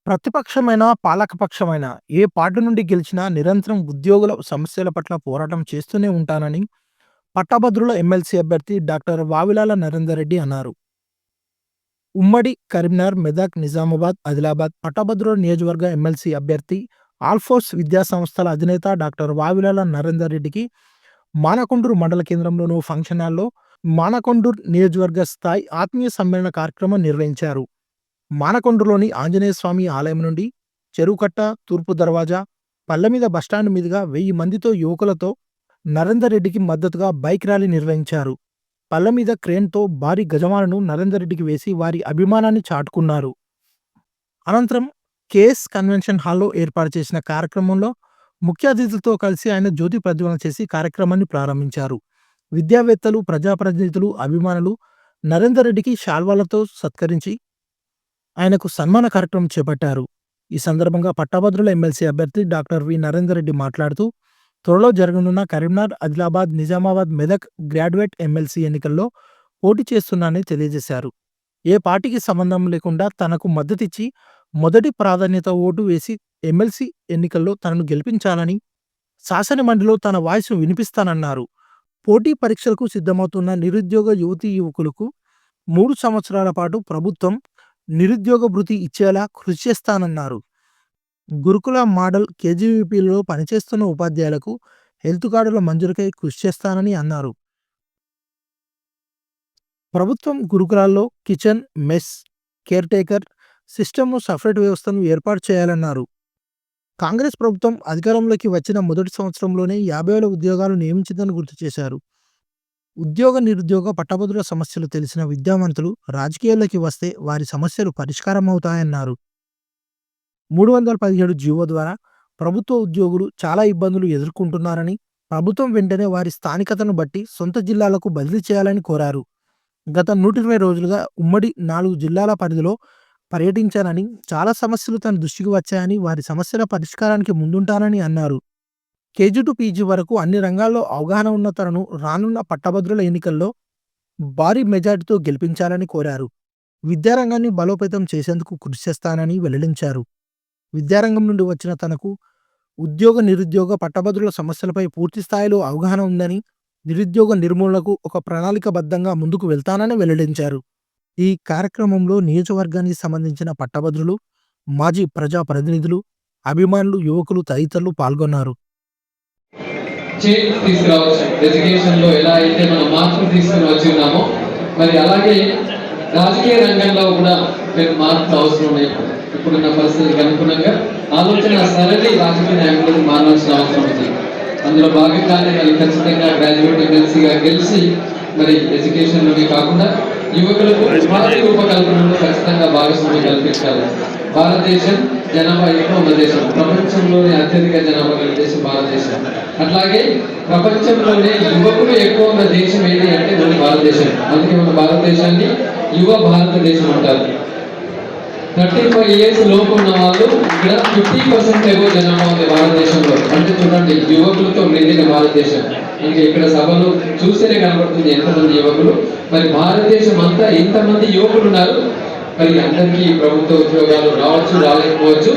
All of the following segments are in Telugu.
ప్రతిపక్షమైన, పాలకపక్షమైన ఏ పార్టీ నుండి గెలిచినా నిరంతరం ఉద్యోగుల సమస్యల పట్ల పోరాటం చేస్తూనే ఉంటానని పట్టభద్రుల ఎమ్మెల్సీ అభ్యర్థి డాక్టర్ వావిలాల నరేందర్ రెడ్డి అన్నారు. ఉమ్మడి కరీంనగర్, మెదక్, నిజామాబాద్, ఆదిలాబాద్ పట్టభద్రుల నియోజకవర్గ ఎమ్మెల్సీ అభ్యర్థి ఆల్ఫోర్స్ విద్యా సంస్థల అధినేత డాక్టర్ వావిలాల నరేందర్ రెడ్డికి మానకొండూరు మండల కేంద్రంలోని ఫంక్షన్ హాల్లో మానకొండూరు నియోజకవర్గ స్థాయి ఆత్మీయ సమ్మేళన కార్యక్రమం నిర్వహించారు. మానకొండూరులోని ఆంజనేయ స్వామి ఆలయం నుండి చెరువుకట్ట, తూర్పు దర్వాజా, పల్లెమీద బస్టాండ్ మీదుగా 1000 మందితో యువకులతో నరేందర్ రెడ్డికి మద్దతుగా బైక్ ర్యాలీ నిర్వహించారు. పల్లెమీద క్రేన్తో భారీ గజమాలను నరేందర్ రెడ్డికి వేసి వారి అభిమానాన్ని చాటుకున్నారు. అనంతరం కేఎస్ కన్వెన్షన్ హాల్లో ఏర్పాటు చేసిన కార్యక్రమంలో ముఖ్య అతిథులతో కలిసి ఆయన జ్యోతి ప్రజ్వలన చేసి కార్యక్రమాన్ని ప్రారంభించారు. విద్యావేత్తలు, ప్రజాప్రతినిధులు, అభిమానులు నరేందర్ రెడ్డికి శాల్వాలతో సత్కరించి ఆయనకు సన్మాన కార్యక్రమం చేపట్టారు. ఈ సందర్భంగా పట్టభద్రుల ఎమ్మెల్సీ అభ్యర్థి డాక్టర్ వి నరేందర్ రెడ్డి మాట్లాడుతూ త్వరలో జరగనున్న కరీంనగర్, ఆదిలాబాద్, నిజామాబాద్, మెదక్ గ్రాడ్యుయేట్ ఎమ్మెల్సీ ఎన్నికల్లో పోటీ చేస్తున్నానని తెలియజేశారు. ఏ పార్టీకి సంబంధం లేకుండా తనకు మద్దతిచ్చి మొదటి ప్రాధాన్యత ఓటు వేసి ఎమ్మెల్సీ ఎన్నికల్లో తనను గెలిపించాలని, శాసనమండలిలో తన వాయిస్ను వినిపిస్తానన్నారు. పోటీ పరీక్షలకు సిద్ధమవుతున్న నిరుద్యోగ యువతీ యువకులకు 3 సంవత్సరాల పాటు ప్రభుత్వం నిరుద్యోగ భృతి ఇచ్చేలా కృషి చేస్తానన్నారు. గురుకుల మోడల్ కేజీవీపీలో పనిచేస్తున్న ఉపాధ్యాయులకు హెల్త్ కార్డుల మంజూరుకై కృషి చేస్తానని అన్నారు. ప్రభుత్వం గురుకులాల్లో కిచెన్, మెస్, కేర్ టేకర్ సిస్టమ్ను సపరేట్ వ్యవస్థను ఏర్పాటు చేయాలన్నారు. కాంగ్రెస్ ప్రభుత్వం అధికారంలోకి వచ్చిన మొదటి సంవత్సరంలోనే 50,000 ఉద్యోగాలు నియమించిందని గుర్తు చేశారు. ఉద్యోగ, నిరుద్యోగ, పట్టభద్రుల సమస్యలు తెలిసిన విద్యావంతులు రాజకీయాల్లోకి వస్తే వారి సమస్యలు పరిష్కారం అవుతాయన్నారు. 317 జీవో ద్వారా ప్రభుత్వ ఉద్యోగులు చాలా ఇబ్బందులు ఎదుర్కొంటున్నారని, ప్రభుత్వం వెంటనే వారి స్థానికతను బట్టి సొంత జిల్లాలకు బదిలీ చేయాలని కోరారు. గత 120 రోజులుగా ఉమ్మడి 4 జిల్లాల పరిధిలో పర్యటించానని, చాలా సమస్యలు తన దృష్టికి వచ్చాయని, వారి సమస్యల పరిష్కారానికి ముందుంటానని అన్నారు. కేజీ టు పీజీ వరకు అన్ని రంగాల్లో అవగాహన ఉన్న తనను రానున్న పట్టభద్రుల ఎన్నికల్లో భారీ మెజార్టీతో గెలిపించాలని కోరారు. విద్యారంగాన్ని బలోపేతం చేసేందుకు కృషి చేస్తానని వెల్లడించారు. విద్యారంగం నుండి వచ్చిన తనకు ఉద్యోగ, నిరుద్యోగ, పట్టభద్రుల సమస్యలపై పూర్తి స్థాయిలో అవగాహన ఉందని, నిరుద్యోగ నిర్మూలనకు ఒక ప్రణాళికబద్ధంగా ముందుకు వెళ్తానని వెల్లడించారు. ఈ కార్యక్రమంలో నియోజకవర్గానికి సంబంధించిన పట్టభద్రులు, మాజీ ప్రజా ప్రతినిధులు, అభిమానులు, యువకులు తదితరులు పాల్గొన్నారు. చేంజ్ తీసుకురావచ్చు. ఎడ్యుకేషన్లో ఎలా అయితే మనం మార్పులు తీసుకుని వచ్చి ఉన్నామో, మరి అలాగే రాజకీయ రంగంలో కూడా పెద్ద మార్పులు అవసరం ఉన్నాయి. ఇప్పుడున్న పరిస్థితులకు అనుగుణంగా ఆలోచన సరళి రాజకీయ నాయకులకు మారాల్సిన అవసరం ఉంది. అందులో భాగంగానే మరి ఖచ్చితంగా గ్రాడ్యుయేట్ ఎమ్మెల్సీగా గెలిచి మరి ఎడ్యుకేషన్లోనే కాకుండా యువకులకు ఉపాధి రూపకల్పనలో ఖచ్చితంగా భాగస్వామ్యం కల్పించాలి. భారతదేశం జనాభా ఎక్కువ ఉన్న దేశం, ప్రపంచంలోనే అత్యధిక జనాభా గల దేశం భారతదేశం. అట్లాగే ప్రపంచంలోనే యువకులు ఎక్కువ ఉన్న దేశం ఏది అంటే మన భారతదేశం. అందుకే మన భారతదేశాన్ని యువ భారతదేశం అంటారు. 35 years లోపు ఉన్న వాళ్ళు ఇక్కడ 50% ఏవో జనాభా ఉంది భారతదేశంలో. అంటే చూడండి, యువకులతో నిండిన భారతదేశం. అందుకే ఇక్కడ సభలు చూస్తేనే కనబడుతుంది ఎంతమంది యువకులు. మరి భారతదేశం అంతా ఇంతమంది యువకులు ఉన్నారు. మరి అందరికీ ప్రభుత్వ ఉద్యోగాలు రావచ్చు, రాలేకపోవచ్చు.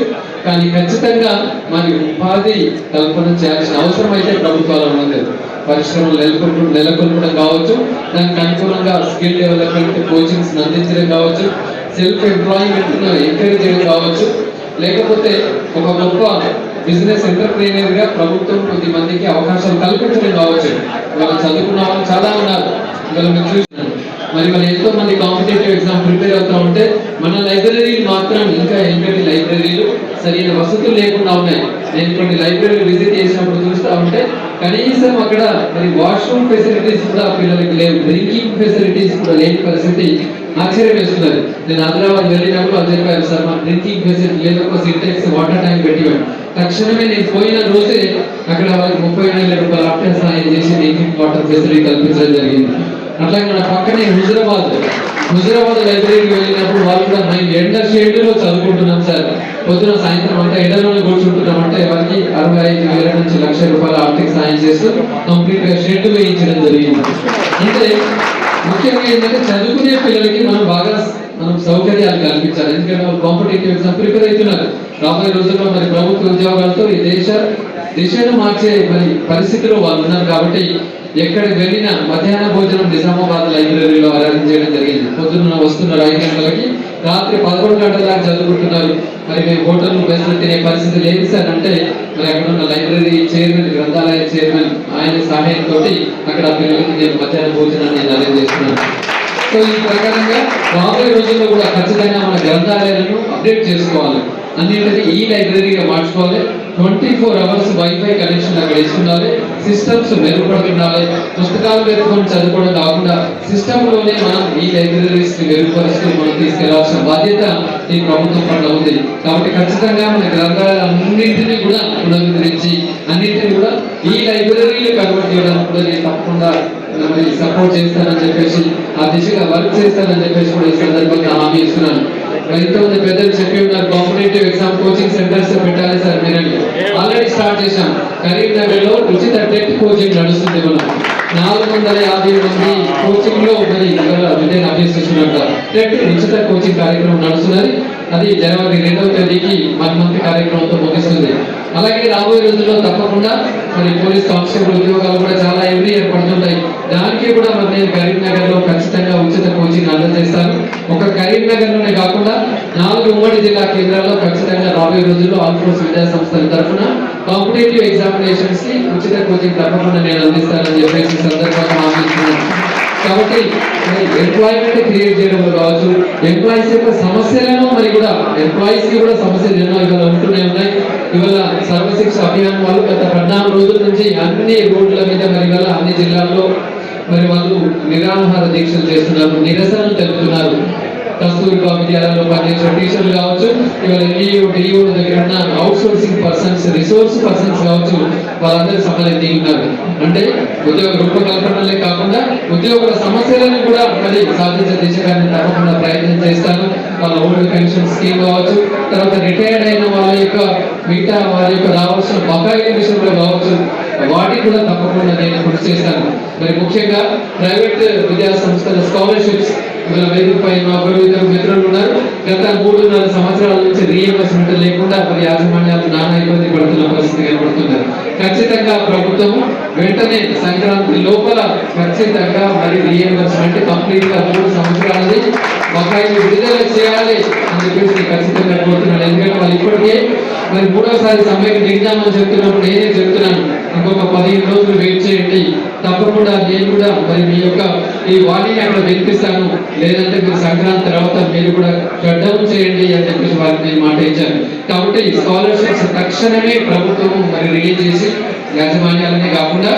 కానీ ఖచ్చితంగా మరి ఉపాధి కల్పన చేయాల్సిన అవసరం అయితే ప్రభుత్వాలు ఉన్నది. పరిశ్రమలు నెలకొల్పడం కావచ్చు, దానికి అనుగుణంగా స్కిల్ డెవలప్మెంట్ కోచింగ్స్ అందించడం కావచ్చు, సెల్ఫ్ ఎంప్లాయ్మెంట్ ఎంకరేజ్ చేయడం కావచ్చు, లేకపోతే ఒక గొప్ప బిజినెస్ ఎంటర్ప్రీనియర్గా ప్రభుత్వం కొద్ది మందికి అవకాశాలు కల్పించడం కావచ్చు. ఇవాళ చదువుకున్న వాళ్ళు చాలా ఉన్నారు. ఇవాళ మీరు చూసినారు. మరి వాళ్ళు ఎంతో మంది కాంపిటేటివ్ ఎగ్జామ్ ప్రిపేర్ అవుతూ ఉంటే మన లైబ్రరీలు మాత్రం ఇంకా ఎన్నికటి లైబ్రరీలు సరైన వసతులు లేకుండా ఉన్నాయి. నేను కొన్ని లైబ్రరీలు విజిట్ చేసినప్పుడు చూస్తూ ఉంటే కనీసం అక్కడ మరి వాష్రూమ్ ఫెసిలిటీస్ కూడా పిల్లలకి లేవు, డ్రింకింగ్ ఫెసిలిటీస్ కూడా లేని పరిస్థితి ఆశ్చర్యం వేస్తున్నది. నేను హైదరాబాద్ వెళ్ళినప్పుడు అది చెప్పాను, సార్ మా డ్రింకింగ్ ఫెసిలిటీ లేదు, ఒక సింటెక్స్ వాటర్ ట్యాంక్ పెట్టివాడు. తక్షణమే నేను పోయిన రోజే అక్కడ వాళ్ళకి 37,000 రూపాయలు ఆప్షన్ సాయం చేసి డ్రింకింగ్ వాటర్ ఫెసిలిటీ కల్పించడం జరిగింది. అట్లాగే మన పక్కనే హుజరాబాద్ లైబ్రరీకి వెళ్ళినప్పుడు వాళ్ళు కూడా మేము ఎండ షేడ్లో చదువుకుంటున్నాం సార్, పొద్దున సాయంత్రం అంతా ఎండలోనే కూర్చుంటున్నాం అంటే వారికి 65,000 నుంచి 1,00,000 రూపాయల ఆర్థిక సాయం చేస్తూ కంప్లీట్ గా షెడ్ వేయించడం జరిగింది. అంటే ముఖ్యంగా ఏంటంటే చదువుకునే పిల్లలకి మనం సౌకర్యాలు కల్పించాలి. ఎందుకంటే వాళ్ళు కాంపిటేటివ్ ఎగ్జామ్ ప్రిపేర్ అవుతున్నారు. రాబోయే రోజుల్లో మరి ప్రభుత్వ ఉద్యోగాలతో ఈ దిశను మార్చే మరి పరిస్థితిలో వాళ్ళు ఉన్నారు. కాబట్టి ఎక్కడికి వెళ్ళినా మధ్యాహ్న భోజనం నిజామాబాద్ లైబ్రరీలో అరేంజ్ చేయడం జరిగింది. పొద్దున్న వస్తున్నారు 5 గంటలకి, రాత్రి 11 గంటల దాకా చదువుకుంటున్నారు. మరి మేము హోటల్ బెస్ట్ తినే పరిస్థితి లేదు సార్ అంటే మరి అక్కడ ఉన్న లైబ్రరీ చైర్మన్, గ్రంథాలయ చైర్మన్ ఆయన సహాయంతో అక్కడ పిల్లలకి నేను మధ్యాహ్న భోజనాన్ని నేను అరేంజ్ చేస్తున్నాను. సో ఈ ప్రకారంగా రాబోయే రోజుల్లో కూడా ఖచ్చితంగా మన గ్రంథాలయాలను అప్డేట్ చేసుకోవాలి. అన్నింటినీ ఈ లైబ్రరీగా మార్చుకోవాలి. 24 hours వైఫై కనెక్షన్ అక్కడ ఇస్తుండాలి. సిస్టమ్స్ మెరుగుపడుతుండాలి. పుస్తకాలు పెట్టుకొని చదువుకోవడం కాకుండా సిస్టంలోనే మనం ఈ లైబ్రరీస్ ని మెరుగుపరుస్తూ మనం తీసుకెళ్లాల్సిన బాధ్యత ఈ ప్రభుత్వం పట్ల ఉంది. కాబట్టి ఖచ్చితంగా మన గ్రంథాలయాలన్నింటినీ కూడా పునరుద్ధరించి అన్నింటినీ కూడా ఈ లైబ్రరీలు కన్వర్ట్ చేయడానికి కూడా నేను తప్పకుండా సపోర్ట్ చేస్తానని చెప్పేసి, ఆ దిశగా వర్క్ చేస్తానని చెప్పేసి కూడా ఈ సందర్భంగా హామీ ఇస్తున్నాను. ఇంతమంది పెద్దలు చెప్పి ఉన్నారు, కాంపిటేటివ్ ఎగ్జామ్ కోచింగ్ సెంటర్స్ పెట్టాలి సార్. మీరు ఆల్రెడీ స్టార్ట్ చేశాం. కరీంనగర్ లో ఉచిత టెట్ కోచింగ్ నడుస్తుంది. మనం 450 మంది కోచింగ్ లో మరి విద్యను అభ్యసిస్తున్నారు. టెట్ ఉచిత కోచింగ్ కార్యక్రమం నడుస్తున్నది. అది జనవరి 2వ తేదీకి 1 month కార్యక్రమంతో ముగిస్తుంది. అలాగే రాబోయే రోజుల్లో తప్పకుండా మరి పోలీస్ కానిస్టేబుల్ ఉద్యోగాలు కూడా చాలా ఎవ్రీ ఇయర్ పడుతుంటాయి. దానికి కూడా మరి నేను కరీంనగర్ లో ఖచ్చితంగా ఉచిత కోచింగ్ అందజేస్తాను. ఒక కరీంనగర్ లోనే కాకుండా 4 ఉమ్మడి జిల్లా కేంద్రాల్లో ఖచ్చితంగా రాబోయే రోజుల్లో ఆల్ ఫోర్స్ విద్యా సంస్థల తరఫున కాంపిటేటివ్ ఎగ్జామినేషన్స్ కి ఉచిత కోచింగ్ తప్పకుండా నేను అందిస్తానని చెప్పేసి సందర్భంగా హామీ ఇస్తున్నాను. కాబట్టి ఎంప్లాయ్మెంట్ క్రియేట్ చేయడంలో కావచ్చు, ఎంప్లాయీస్ యొక్క సమస్యలను మరి కూడా ఎంప్లాయీస్ కి కూడా సమస్యలు ఎన్నో ఇవాళ ఉంటూనే ఉన్నాయి. ఇవాళ సర్వశిక్ష అభియాన్ వాళ్ళు గత 14 రోజుల నుంచి అన్ని రోడ్ల మీద మరి ఇవాళ అన్ని జిల్లాల్లో మరి వాళ్ళు నిరాహార దీక్షలు చేస్తున్నారు, నిరసనలు తెలుపుతున్నారు. కస్తూర్బా విద్యాలయంలో పనిచేసే టీచర్లు కావచ్చు, ఇవాళ డిఓ దగ్గర ఉన్న out sourcing persons, resource persons కావచ్చు, వాళ్ళందరూ సమాధానం ఉన్నారు. అంటే ఉద్యోగ రూపకల్పనలే కాకుండా ఉద్యోగుల సమస్యలను కూడా మరి సాధించే దిశగా తప్పకుండా ప్రయత్నం చేస్తాను. వాళ్ళ ఓల్డ్ పెన్షన్ స్కీమ్ కావచ్చు, తర్వాత రిటైర్డ్ అయిన వాళ్ళ యొక్క మిగతా వారి యొక్క రావాల్సిన బకాయిల విషయంలో కావచ్చు, వాటికి కూడా తప్పకుండా నేను కృషి చేస్తాను. మరి ముఖ్యంగా ప్రైవేట్ విద్యా సంస్థల స్కాలర్షిప్స్ ఇవాళ వేదిక పైన ఒకరు ఇద్దరు మిత్రులు ఉన్నారు. గత 3.5 సంవత్సరాల నుంచి రీఎంబర్స్మెంట్ లేకుండా మరి యాజమాన్యాలు నానా ఇబ్బంది పడుతున్న పరిస్థితి కనబడుతున్నారు. ఖచ్చితంగా ప్రభుత్వం వెంటనే సంక్రాంతి లోపల ఖచ్చితంగా మరి రీఎంబర్స్మెంట్ కంప్లీట్ గా 3 సంవత్సరాలది బకాయిలు విడుదల చేయాలి అని చెప్పేసి ఖచ్చితంగా కోరుతున్నాను. ఎందుకంటే వాళ్ళు ఇప్పటికే మరి 3వసారి సమ్మెకి దిగుదామని చెప్తున్నప్పుడు నేనే చెప్తున్నాను, ఇంకొక 15 రోజులు వెయిట్ చేయండి, తప్పకుండా నేను కూడా మరి మీ యొక్క ఈ వాణిని అక్కడ వినిపిస్తాను, లేదంటే మీరు సంక్రాంతి తర్వాత మీరు కూడా షట్ డౌన్ చేయండి అని చెప్పేసి వారికి మాట ఇచ్చాను. కాబట్టి స్కాలర్షిప్స్ తక్షణమే ప్రభుత్వం మరి రిలీజ్ చేసి యాజమాన్యాలనే కాకుండా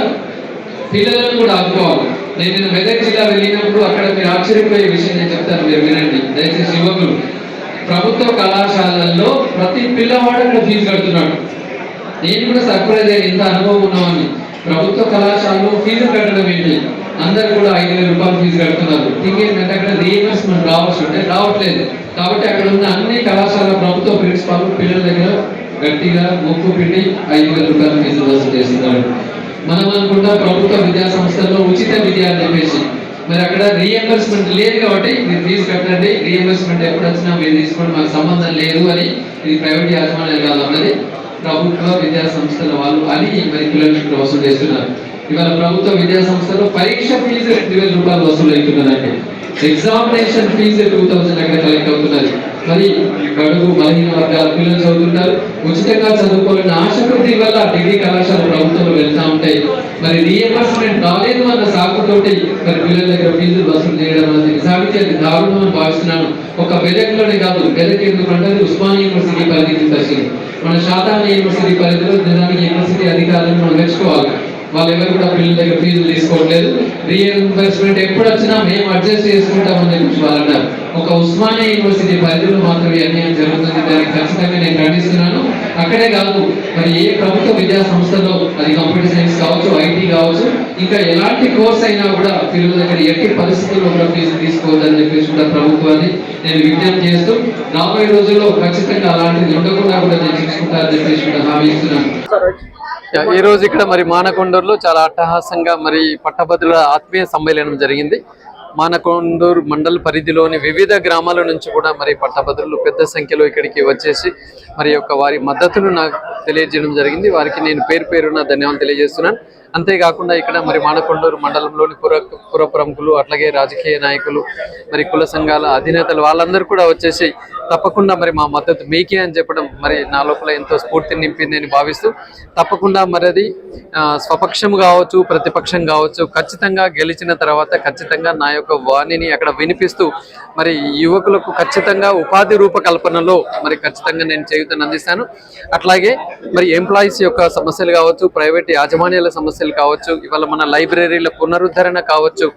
పిల్లలను కూడా ఆదుకోవాలి. నేను మెదక్ జిల్లా వెళ్ళినప్పుడు అక్కడ మీరు ఆశ్చర్యపోయే విషయం నేను చెప్తాను, మీరు వినండి దయచేసి. యువకులు ప్రభుత్వ కళాశాలల్లో ప్రతి పిల్లవాడు అక్కడ ఫీజు కడుతున్నాడు. నేను కూడా సర్ప్రైజ్ అయ్యి ఇంత అనుభవం ఉన్నామని. ప్రభుత్వ కళాశాలలో ఫీజు కట్టడం ఏంటి, అందరు కూడా 5,000 రూపాయలు ఫీజు కడుతున్నారు. థింగ్ ఏంటంటే అక్కడ రీఎంబర్స్మెంట్ రావట్లేదు. కాబట్టి అక్కడ ఉన్న అన్ని కళాశాల ప్రభుత్వ ప్రిన్సిపాల్ పిల్లల దగ్గర గట్టిగా ముక్కు పిండి 5,000 రూపాయలు ఫీజు వసూలు చేస్తున్నారు. మనం అనుకుంటా ప్రభుత్వ విద్యా సంస్థల్లో ఉచిత విద్య అని చెప్పేసి, మరి అక్కడ రీఎంబర్స్మెంట్ లేదు కాబట్టి మీరు ఫీజు కట్టండి, రీఎంబర్స్మెంట్ ఎప్పుడు వచ్చినా మీరు తీసుకోండి, మాకు సంబంధం లేదు అని ఇది ప్రైవేట్ యాజమాన్యాలు కాదన్నది ప్రభుత్వ విద్యా సంస్థల వాళ్ళు అని మరి పిల్లలకి వసూలు చేస్తున్నారు. ఇవాళ ప్రభుత్వ విద్యా సంస్థలో పరీక్ష ఫీజు 2,000 రూపాయలు వసూలు అవుతున్నదండి. ఎగ్జామినేషన్ ఫీజు 2,000 దగ్గర కలెక్ట్ అవుతున్నది. మరి బడుగు బలహీన వర్గాల పిల్లలు చదువుతుంటారు, ఉచితంగా చదువుకోవాలని ఆశ కొద్ది వల్ల డిగ్రీ కళాశాల ప్రభుత్వంలో వెళ్తా ఉంటాయి. మరి రీఎంబర్స్మెంట్ రాలేదు అన్న సాకుతోటి మరి పిల్లల దగ్గర ఫీజులు వసూలు చేయడం అనేది నిజానికి అది దారుణం అని భావిస్తున్నాను. ఒక మెదక్లోనే కాదు, మెదక్ ఎందుకంటే ఉస్మానియా యూనివర్సిటీ పరిధికి వచ్చింది. మన శాతాన్ని యూనివర్సిటీ పరిధిలో నిజానికి యూనివర్సిటీ అధికారులను మనం మెచ్చుకోవాలి. వాళ్ళు ఎవరు కూడా పిల్లల దగ్గర ఫీజులు తీసుకోవట్లేదు. రీఎంబర్స్మెంట్ ఎప్పుడు వచ్చినా మేము అడ్జస్ట్ చేసుకుంటామని చెప్పి వాళ్ళు అన్నారు. ఒక ఉస్మానియా యూనివర్సిటీ పరిధిలో మాత్రమే అన్యాయం జరుగుతుంది. దానికి ఖచ్చితంగా నేను ఖండిస్తున్నాను. అక్కడే కాదు, మరి ఏ ప్రభుత్వ విద్యా సంస్థలో అది కంప్యూటర్ సైన్స్ కావచ్చు, ఐటీ కావచ్చు, ఇంకా ఎలాంటి కోర్స్ అయినా కూడా పిల్లల దగ్గర ఎట్టి పరిస్థితుల్లో కూడా ఫీజు తీసుకోవద్దని చెప్పేసి కూడా ప్రభుత్వాన్ని నేను విజ్ఞప్తి చేస్తూ రాబోయే రోజుల్లో ఖచ్చితంగా అలాంటిది ఉండకుండా కూడా నేను తీసుకుంటానని చెప్పేసి కూడా హామీ ఇస్తున్నాను. ఈ రోజు ఇక్కడ మరి మానకొండూరులో చాలా అట్టహాసంగా మరి పట్టభద్రుల ఆత్మీయ సమ్మేళనం జరిగింది. మానకొండూరు మండల పరిధిలోని వివిధ గ్రామాల నుంచి కూడా మరి పట్టభద్రులు పెద్ద సంఖ్యలో ఇక్కడికి వచ్చేసి మరి యొక్క వారి మద్దతును నాకు తెలియజేయడం జరిగింది. వారికి నేను పేరు పేరున ధన్యవాదాలు తెలియజేస్తున్నాను. అంతేకాకుండా ఇక్కడ మరి మానకొండూరు మండలంలోని పుర ప్రముఖులు, అట్లాగే రాజకీయ నాయకులు, మరి కుల సంఘాల అధినేతలు వాళ్ళందరూ కూడా వచ్చేసి తప్పకుండా మరి మా మద్దతు మీకే అని చెప్పడం మరి నా లోపల ఎంతో స్ఫూర్తిని నింపింది అని భావిస్తూ, తప్పకుండా మరి అది స్వపక్షం కావచ్చు, ప్రతిపక్షం కావచ్చు, ఖచ్చితంగా గెలిచిన తర్వాత ఖచ్చితంగా నా యొక్క వాణిని అక్కడ వినిపిస్తూ మరి యువకులకు ఖచ్చితంగా ఉపాధి రూపకల్పనలో మరి ఖచ్చితంగా నేను చేయూతను అందిస్తాను. అట్లాగే మరి ఎంప్లాయీస్ యొక్క సమస్యలు కావచ్చు, ప్రైవేట్ యాజమాన్యాల సమస్యలు కావచ్చు, ఇవాళ మన లైబ్రరీల పునరుద్ధరణ కావచ్చు,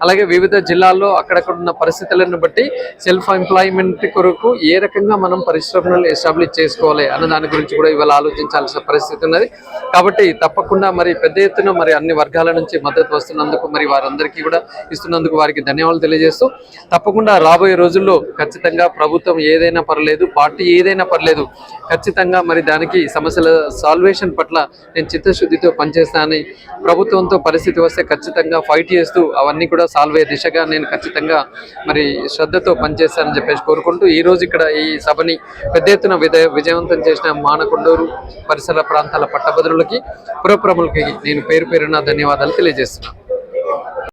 అలాగే వివిధ జిల్లాల్లో అక్కడక్కడ ఉన్న పరిస్థితులను బట్టి సెల్ఫ్ ఎంప్లాయ్మెంట్ కొరకు ఏ రకంగా మనం పరిశ్రమలు ఎస్టాబ్లిష్ చేసుకోవాలి అన్న దాని గురించి కూడా ఇవాళ ఆలోచించాల్సిన పరిస్థితి ఉన్నది. కాబట్టి తప్పకుండా మరి పెద్ద ఎత్తున మరి అన్ని వర్గాల నుంచి మద్దతు వస్తున్నందుకు మరి వారందరికీ కూడా ఇస్తున్నందుకు వారికి ధన్యవాదాలు తెలియజేస్తూ, తప్పకుండా రాబోయే రోజుల్లో ఖచ్చితంగా ప్రభుత్వం ఏదైనా పర్లేదు, పార్టీ ఏదైనా పర్లేదు, ఖచ్చితంగా మరి దానికి సమస్యల సాల్వేషన్ పట్ల నేను చిత్తశుద్ధితో పనిచేస్తానని, ప్రభుత్వంతో పరిస్థితి వస్తే ఖచ్చితంగా ఫైట్ చేస్తూ అవన్నీ కూడా సాల్వ్ అయ్యే దిశగా నేను ఖచ్చితంగా మరి శ్రద్ధతో పనిచేస్తానని చెప్పేసి కోరుకుంటూ, ఈ రోజు ఇక్కడ ఈ సభని పెద్ద ఎత్తున విజయవంతం చేసిన మానకొండూరు పరిసర ప్రాంతాల పట్టభద్రులకి, పుర ప్రముఖులకి నేను పేరు పేరున ధన్యవాదాలు తెలియజేస్తున్నాను.